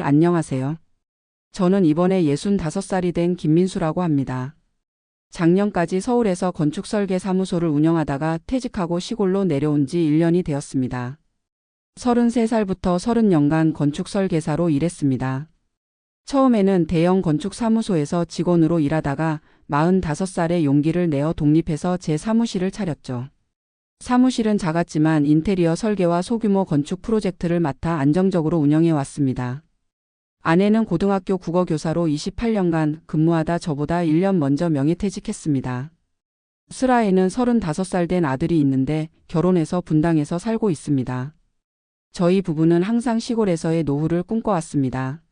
안녕하세요. 저는 이번에 65살이 된 김민수라고 합니다. 작년까지 서울에서 건축설계 사무소를 운영하다가 퇴직하고 시골로 내려온 지 1년이 되었습니다. 33살부터 30년간 건축설계사로 일했습니다. 처음에는 대형 건축사무소에서 직원으로 일하다가 45살에 용기를 내어 독립해서 제 사무실을 차렸죠. 사무실은 작았지만 인테리어 설계와 소규모 건축 프로젝트를 맡아 안정적으로 운영해 왔습니다. 아내는 고등학교 국어교사로 28년간 근무하다 저보다 1년 먼저 명예퇴직했습니다. 슬아에는 35살 된 아들이 있는데 결혼해서 분당에서 살고 있습니다. 저희 부부는 항상 시골에서의 노후를 꿈꿔왔습니다.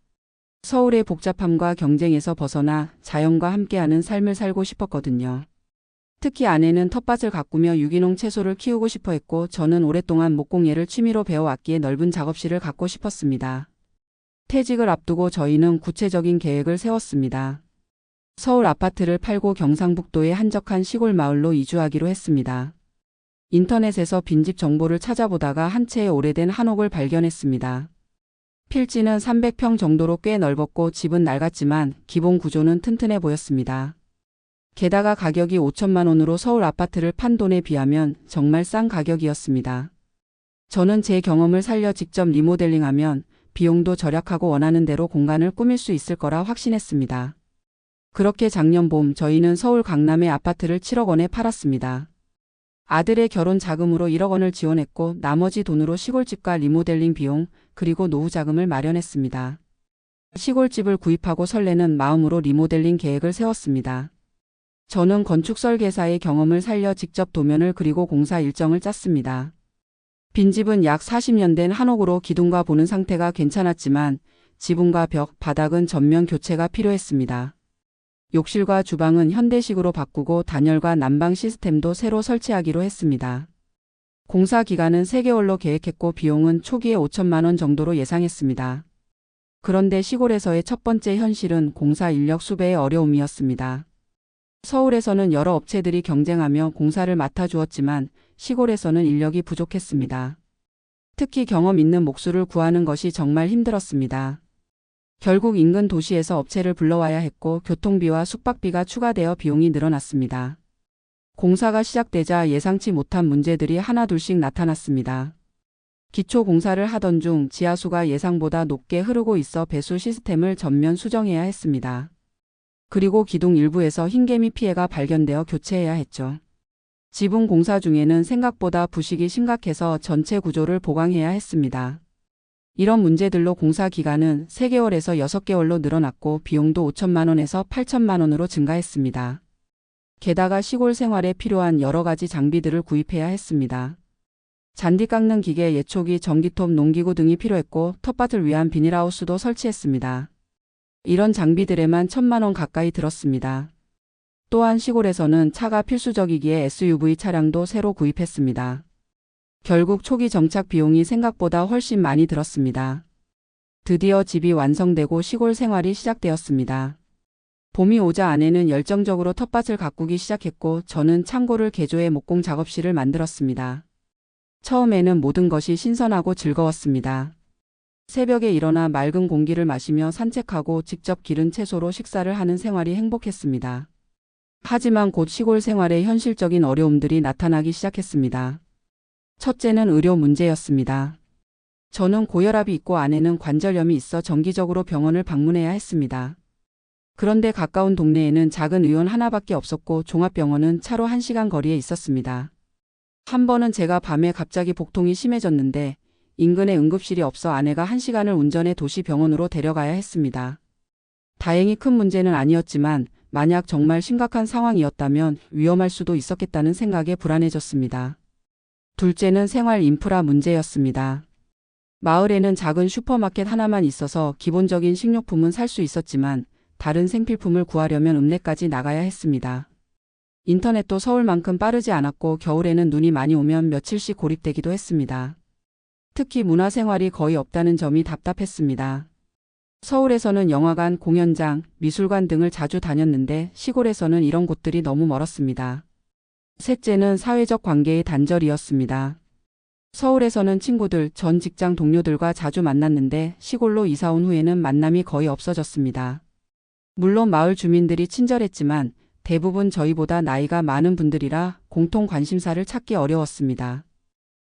서울의 복잡함과 경쟁에서 벗어나 자연과 함께하는 삶을 살고 싶었거든요. 특히 아내는 텃밭을 가꾸며 유기농 채소를 키우고 싶어 했고 저는 오랫동안 목공예를 취미로 배워왔기에 넓은 작업실을 갖고 싶었습니다. 퇴직을 앞두고 저희는 구체적인 계획을 세웠습니다. 서울 아파트를 팔고 경상북도의 한적한 시골 마을로 이주하기로 했습니다. 인터넷에서 빈집 정보를 찾아보다가 한 채의 오래된 한옥을 발견했습니다. 필지는 300평 정도로 꽤 넓었고 집은 낡았지만 기본 구조는 튼튼해 보였습니다. 게다가 가격이 5천만 원으로 서울 아파트를 판 돈에 비하면 정말 싼 가격이었습니다. 저는 제 경험을 살려 직접 리모델링하면 비용도 절약하고 원하는 대로 공간을 꾸밀 수 있을 거라 확신했습니다. 그렇게 작년 봄 저희는 서울 강남의 아파트를 7억 원에 팔았습니다. 아들의 결혼 자금으로 1억 원을 지원했고 나머지 돈으로 시골집과 리모델링 비용 그리고 노후 자금을 마련했습니다. 시골집을 구입하고 설레는 마음으로 리모델링 계획을 세웠습니다. 저는 건축설계사의 경험을 살려 직접 도면을 그리고 공사 일정을 짰습니다. 빈집은 약 40년 된 한옥으로 기둥과 보는 상태가 괜찮았지만 지붕과 벽, 바닥은 전면 교체가 필요했습니다. 욕실과 주방은 현대식으로 바꾸고 단열과 난방 시스템도 새로 설치하기로 했습니다. 공사 기간은 3개월로 계획했고 비용은 초기에 5천만 원 정도로 예상했습니다. 그런데 시골에서의 첫 번째 현실은 공사 인력 수배의 어려움이었습니다. 서울에서는 여러 업체들이 경쟁하며 공사를 맡아주었지만 시골에서는 인력이 부족했습니다. 특히 경험 있는 목수를 구하는 것이 정말 힘들었습니다. 결국 인근 도시에서 업체를 불러와야 했고 교통비와 숙박비가 추가되어 비용이 늘어났습니다. 공사가 시작되자 예상치 못한 문제들이 하나둘씩 나타났습니다. 기초 공사를 하던 중 지하수가 예상보다 높게 흐르고 있어 배수 시스템을 전면 수정해야 했습니다. 그리고 기둥 일부에서 흰개미 피해가 발견되어 교체해야 했죠. 지붕 공사 중에는 생각보다 부식이 심각해서 전체 구조를 보강해야 했습니다. 이런 문제들로 공사 기간은 3개월에서 6개월로 늘어났고 비용도 5천만 원에서 8천만 원으로 증가했습니다. 게다가 시골 생활에 필요한 여러 가지 장비들을 구입해야 했습니다. 잔디 깎는 기계, 예초기, 전기톱, 농기구 등이 필요했고 텃밭을 위한 비닐하우스도 설치했습니다. 이런 장비들에만 1천만 원 가까이 들었습니다. 또한 시골에서는 차가 필수적이기에 SUV 차량도 새로 구입했습니다. 결국 초기 정착 비용이 생각보다 훨씬 많이 들었습니다. 드디어 집이 완성되고 시골 생활이 시작되었습니다. 봄이 오자 아내는 열정적으로 텃밭을 가꾸기 시작했고 저는 창고를 개조해 목공 작업실을 만들었습니다. 처음에는 모든 것이 신선하고 즐거웠습니다. 새벽에 일어나 맑은 공기를 마시며 산책하고 직접 기른 채소로 식사를 하는 생활이 행복했습니다. 하지만 곧 시골 생활에 현실적인 어려움들이 나타나기 시작했습니다. 첫째는 의료 문제였습니다. 저는 고혈압이 있고 아내는 관절염이 있어 정기적으로 병원을 방문해야 했습니다. 그런데 가까운 동네에는 작은 의원 하나밖에 없었고 종합병원은 차로 1시간 거리에 있었습니다. 한 번은 제가 밤에 갑자기 복통이 심해졌는데 인근에 응급실이 없어 아내가 1시간을 운전해 도시병원으로 데려가야 했습니다. 다행히 큰 문제는 아니었지만 만약 정말 심각한 상황이었다면 위험할 수도 있었겠다는 생각에 불안해졌습니다. 둘째는 생활 인프라 문제였습니다. 마을에는 작은 슈퍼마켓 하나만 있어서 기본적인 식료품은 살 수 있었지만 다른 생필품을 구하려면 읍내까지 나가야 했습니다. 인터넷도 서울만큼 빠르지 않았고 겨울에는 눈이 많이 오면 며칠씩 고립되기도 했습니다. 특히 문화생활이 거의 없다는 점이 답답했습니다. 서울에서는 영화관, 공연장, 미술관 등을 자주 다녔는데 시골에서는 이런 곳들이 너무 멀었습니다. 셋째는 사회적 관계의 단절이었습니다. 서울에서는 친구들, 전 직장 동료들과 자주 만났는데 시골로 이사 온 후에는 만남이 거의 없어졌습니다. 물론 마을 주민들이 친절했지만 대부분 저희보다 나이가 많은 분들이라 공통 관심사를 찾기 어려웠습니다.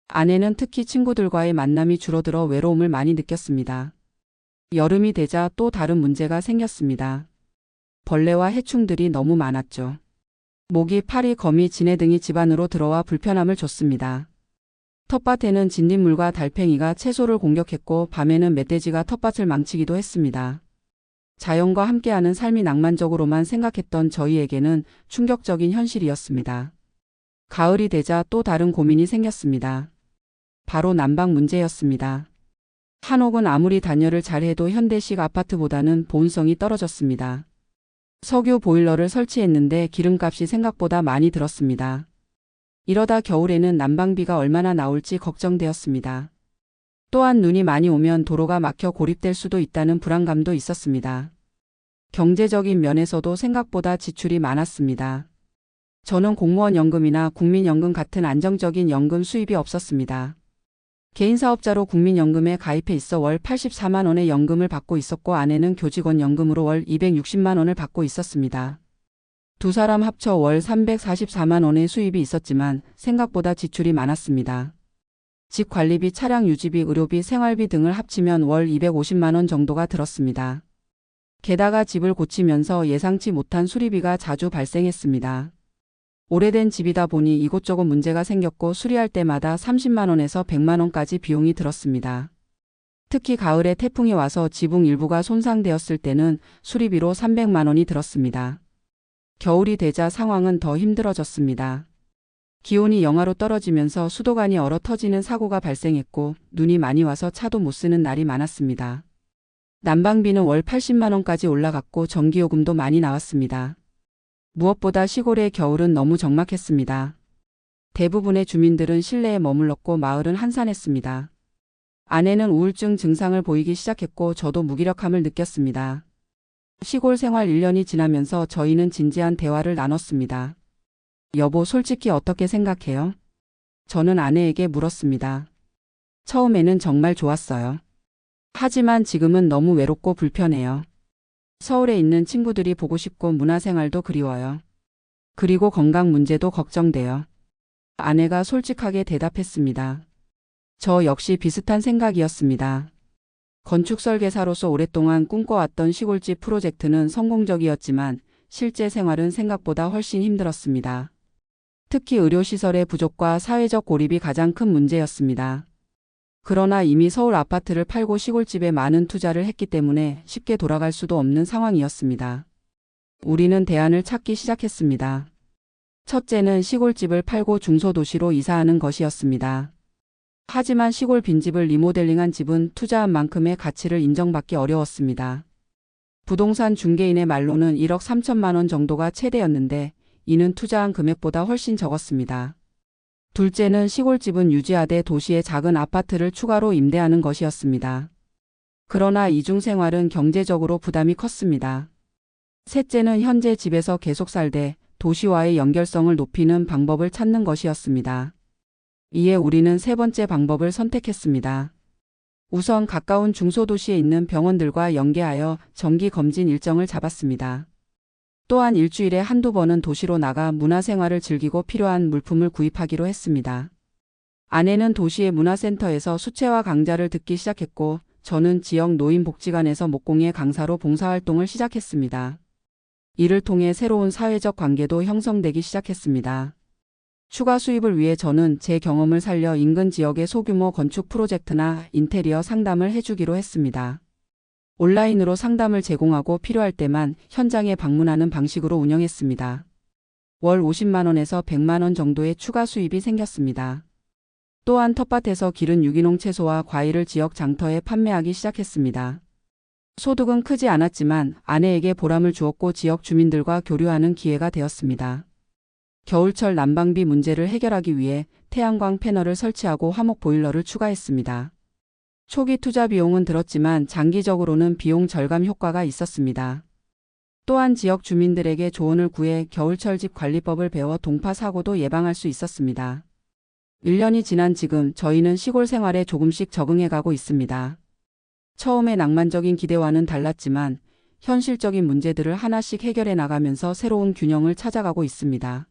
아내는 특히 친구들과의 만남이 줄어들어 외로움을 많이 느꼈습니다. 여름이 되자 또 다른 문제가 생겼습니다. 벌레와 해충들이 너무 많았죠. 모기, 파리, 거미, 지네 등이 집 안으로 들어와 불편함을 줬습니다. 텃밭에는 진딧물과 달팽이가 채소를 공격했고 밤에는 멧돼지가 텃밭을 망치기도 했습니다. 자연과 함께하는 삶이 낭만적으로만 생각했던 저희에게는 충격적인 현실이었습니다. 가을이 되자 또 다른 고민이 생겼습니다. 바로 난방 문제였습니다. 한옥은 아무리 단열을 잘해도 현대식 아파트보다는 보온성이 떨어졌습니다. 석유 보일러를 설치했는데 기름값이 생각보다 많이 들었습니다. 이러다 겨울에는 난방비가 얼마나 나올지 걱정되었습니다. 또한 눈이 많이 오면 도로가 막혀 고립될 수도 있다는 불안감도 있었습니다. 경제적인 면에서도 생각보다 지출이 많았습니다. 저는 공무원 연금이나 국민연금 같은 안정적인 연금 수입이 없었습니다. 개인 사업자로 국민연금에 가입해 있어 월 84만 원의 연금을 받고 있었고 아내는 교직원 연금으로 월 260만 원을 받고 있었습니다. 두 사람 합쳐 월 344만 원의 수입이 있었지만 생각보다 지출이 많았습니다. 집 관리비, 차량 유지비, 의료비, 생활비 등을 합치면 월 250만 원 정도가 들었습니다. 게다가 집을 고치면서 예상치 못한 수리비가 자주 발생했습니다. 오래된 집이다 보니 이곳저곳 문제가 생겼고 수리할 때마다 30만 원에서 100만 원까지 비용이 들었습니다. 특히 가을에 태풍이 와서 지붕 일부가 손상되었을 때는 수리비로 300만 원이 들었습니다. 겨울이 되자 상황은 더 힘들어졌습니다. 기온이 영하로 떨어지면서 수도관이 얼어 터지는 사고가 발생했고 눈이 많이 와서 차도 못 쓰는 날이 많았습니다. 난방비는 월 80만 원까지 올라갔고 전기요금도 많이 나왔습니다. 무엇보다 시골의 겨울은 너무 적막했습니다. 대부분의 주민들은 실내에 머물렀고 마을은 한산했습니다. 아내는 우울증 증상을 보이기 시작했고 저도 무기력함을 느꼈습니다. 시골 생활 1년이 지나면서 저희는 진지한 대화를 나눴습니다. 여보, 솔직히 어떻게 생각해요? 저는 아내에게 물었습니다. 처음에는 정말 좋았어요. 하지만 지금은 너무 외롭고 불편해요. 서울에 있는 친구들이 보고 싶고 문화생활도 그리워요. 그리고 건강 문제도 걱정돼요. 아내가 솔직하게 대답했습니다. 저 역시 비슷한 생각이었습니다. 건축설계사로서 오랫동안 꿈꿔왔던 시골집 프로젝트는 성공적이었지만 실제 생활은 생각보다 훨씬 힘들었습니다. 특히 의료시설의 부족과 사회적 고립이 가장 큰 문제였습니다. 그러나 이미 서울 아파트를 팔고 시골집에 많은 투자를 했기 때문에 쉽게 돌아갈 수도 없는 상황이었습니다. 우리는 대안을 찾기 시작했습니다. 첫째는 시골집을 팔고 중소도시로 이사하는 것이었습니다. 하지만 시골 빈집을 리모델링한 집은 투자한 만큼의 가치를 인정받기 어려웠습니다. 부동산 중개인의 말로는 1억 3천만 원 정도가 최대였는데 이는 투자한 금액보다 훨씬 적었습니다. 둘째는 시골집은 유지하되 도시의 작은 아파트를 추가로 임대하는 것이었습니다. 그러나 이중생활은 경제적으로 부담이 컸습니다. 셋째는 현재 집에서 계속 살되 도시와의 연결성을 높이는 방법을 찾는 것이었습니다. 이에 우리는 세 번째 방법을 선택했습니다. 우선 가까운 중소도시에 있는 병원들과 연계하여 정기검진 일정을 잡았습니다. 또한 일주일에 한두 번은 도시로 나가 문화생활을 즐기고 필요한 물품을 구입하기로 했습니다. 아내는 도시의 문화센터에서 수채화 강좌를 듣기 시작했고 저는 지역 노인복지관에서 목공예 강사로 봉사활동을 시작했습니다. 이를 통해 새로운 사회적 관계도 형성되기 시작했습니다. 추가 수입을 위해 저는 제 경험을 살려 인근 지역의 소규모 건축 프로젝트나 인테리어 상담을 해주기로 했습니다. 온라인으로 상담을 제공하고 필요할 때만 현장에 방문하는 방식으로 운영했습니다. 월 50만 원에서 100만 원 정도의 추가 수입이 생겼습니다. 또한 텃밭에서 기른 유기농 채소와 과일을 지역 장터에 판매하기 시작했습니다. 소득은 크지 않았지만 아내에게 보람을 주었고 지역 주민들과 교류하는 기회가 되었습니다. 겨울철 난방비 문제를 해결하기 위해 태양광 패널을 설치하고 화목 보일러를 추가했습니다. 초기 투자 비용은 들었지만 장기적으로는 비용 절감 효과가 있었습니다. 또한 지역 주민들에게 조언을 구해 겨울철 집 관리법을 배워 동파 사고도 예방할 수 있었습니다. 1년이 지난 지금 저희는 시골 생활에 조금씩 적응해 가고 있습니다. 처음에 낭만적인 기대와는 달랐지만 현실적인 문제들을 하나씩 해결해 나가면서 새로운 균형을 찾아가고 있습니다.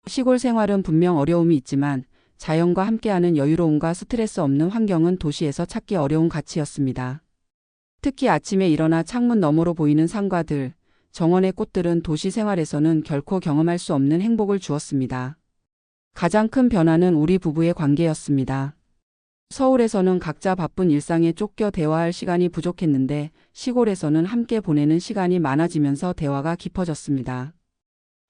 시골 생활은 분명 어려움이 있지만 자연과 함께하는 여유로움과 스트레스 없는 환경은 도시에서 찾기 어려운 가치였습니다. 특히 아침에 일어나 창문 너머로 보이는 산과들, 정원의 꽃들은 도시 생활에서는 결코 경험할 수 없는 행복을 주었습니다. 가장 큰 변화는 우리 부부의 관계였습니다. 서울에서는 각자 바쁜 일상에 쫓겨 대화할 시간이 부족했는데 시골에서는 함께 보내는 시간이 많아지면서 대화가 깊어졌습니다.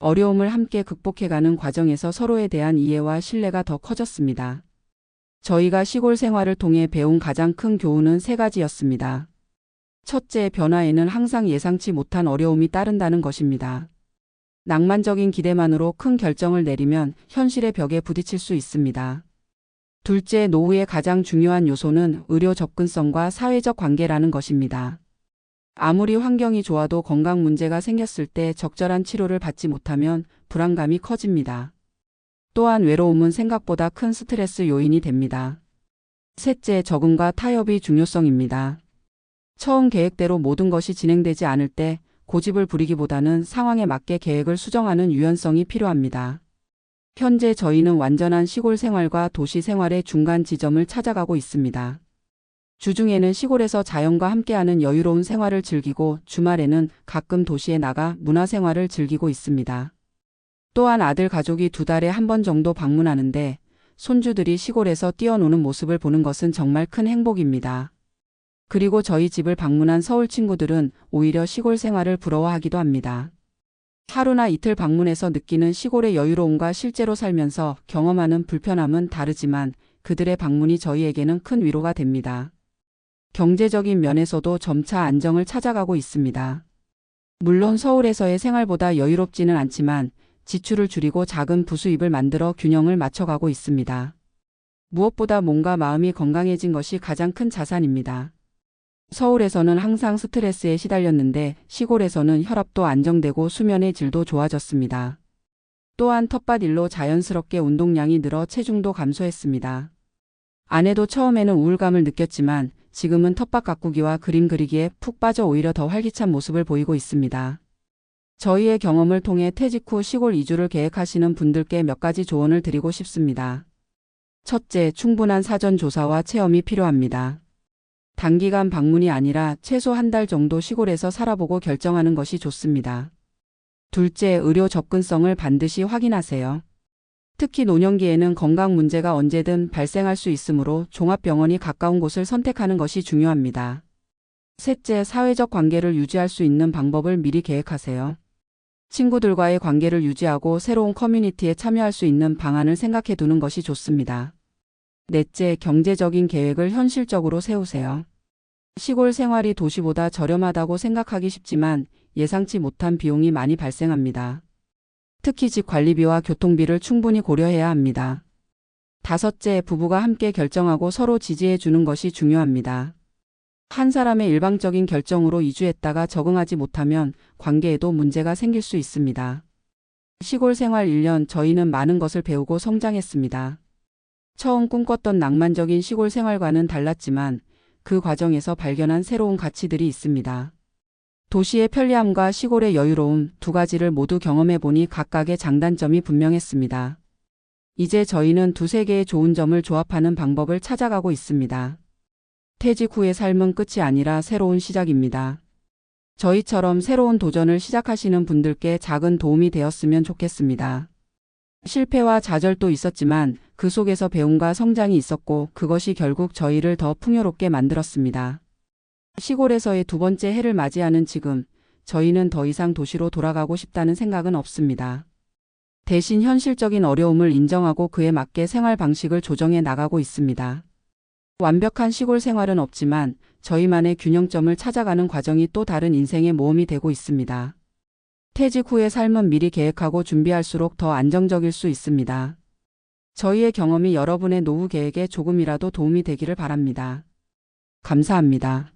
어려움을 함께 극복해가는 과정에서 서로에 대한 이해와 신뢰가 더 커졌습니다. 저희가 시골 생활을 통해 배운 가장 큰 교훈은 3가지였습니다. 첫째, 변화에는 항상 예상치 못한 어려움이 따른다는 것입니다. 낭만적인 기대만으로 큰 결정을 내리면 현실의 벽에 부딪힐 수 있습니다. 둘째, 노후의 가장 중요한 요소는 의료 접근성과 사회적 관계라는 것입니다. 아무리 환경이 좋아도 건강 문제가 생겼을 때 적절한 치료를 받지 못하면 불안감이 커집니다. 또한 외로움은 생각보다 큰 스트레스 요인이 됩니다. 셋째, 적응과 타협의 중요성입니다. 처음 계획대로 모든 것이 진행되지 않을 때 고집을 부리기보다는 상황에 맞게 계획을 수정하는 유연성이 필요합니다. 현재 저희는 완전한 시골 생활과 도시 생활의 중간 지점을 찾아가고 있습니다. 주중에는 시골에서 자연과 함께하는 여유로운 생활을 즐기고 주말에는 가끔 도시에 나가 문화생활을 즐기고 있습니다. 또한 아들 가족이 2달에 한 번 정도 방문하는데 손주들이 시골에서 뛰어노는 모습을 보는 것은 정말 큰 행복입니다. 그리고 저희 집을 방문한 서울 친구들은 오히려 시골 생활을 부러워하기도 합니다. 하루나 이틀 방문해서 느끼는 시골의 여유로움과 실제로 살면서 경험하는 불편함은 다르지만 그들의 방문이 저희에게는 큰 위로가 됩니다. 경제적인 면에서도 점차 안정을 찾아가고 있습니다. 물론 서울에서의 생활보다 여유롭지는 않지만 지출을 줄이고 작은 부수입을 만들어 균형을 맞춰가고 있습니다. 무엇보다 몸과 마음이 건강해진 것이 가장 큰 자산입니다. 서울에서는 항상 스트레스에 시달렸는데 시골에서는 혈압도 안정되고 수면의 질도 좋아졌습니다. 또한 텃밭 일로 자연스럽게 운동량이 늘어 체중도 감소했습니다. 아내도 처음에는 우울감을 느꼈지만 지금은 텃밭 가꾸기와 그림 그리기에 푹 빠져 오히려 더 활기찬 모습을 보이고 있습니다. 저희의 경험을 통해 퇴직 후 시골 이주를 계획하시는 분들께 몇 가지 조언을 드리고 싶습니다. 첫째, 충분한 사전 조사와 체험이 필요합니다. 단기간 방문이 아니라 최소 1달 정도 시골에서 살아보고 결정하는 것이 좋습니다. 둘째, 의료 접근성을 반드시 확인하세요. 특히 노년기에는 건강 문제가 언제든 발생할 수 있으므로 종합병원이 가까운 곳을 선택하는 것이 중요합니다. 셋째, 사회적 관계를 유지할 수 있는 방법을 미리 계획하세요. 친구들과의 관계를 유지하고 새로운 커뮤니티에 참여할 수 있는 방안을 생각해 두는 것이 좋습니다. 넷째, 경제적인 계획을 현실적으로 세우세요. 시골 생활이 도시보다 저렴하다고 생각하기 쉽지만 예상치 못한 비용이 많이 발생합니다. 특히 집 관리비와 교통비를 충분히 고려해야 합니다. 다섯째, 부부가 함께 결정하고 서로 지지해 주는 것이 중요합니다. 한 사람의 일방적인 결정으로 이주했다가 적응하지 못하면 관계에도 문제가 생길 수 있습니다. 시골 생활 1년 저희는 많은 것을 배우고 성장했습니다. 처음 꿈꿨던 낭만적인 시골 생활과는 달랐지만 그 과정에서 발견한 새로운 가치들이 있습니다. 도시의 편리함과 시골의 여유로움 2가지를 모두 경험해보니 각각의 장단점이 분명했습니다. 이제 저희는 2세계의 좋은 점을 조합하는 방법을 찾아가고 있습니다. 퇴직 후의 삶은 끝이 아니라 새로운 시작입니다. 저희처럼 새로운 도전을 시작하시는 분들께 작은 도움이 되었으면 좋겠습니다. 실패와 좌절도 있었지만 그 속에서 배움과 성장이 있었고 그것이 결국 저희를 더 풍요롭게 만들었습니다. 시골에서의 2번째 해를 맞이하는 지금 저희는 더 이상 도시로 돌아가고 싶다는 생각은 없습니다. 대신 현실적인 어려움을 인정하고 그에 맞게 생활 방식을 조정해 나가고 있습니다. 완벽한 시골 생활은 없지만 저희만의 균형점을 찾아가는 과정이 또 다른 인생의 모험이 되고 있습니다. 퇴직 후의 삶은 미리 계획하고 준비할수록 더 안정적일 수 있습니다. 저희의 경험이 여러분의 노후 계획에 조금이라도 도움이 되기를 바랍니다. 감사합니다.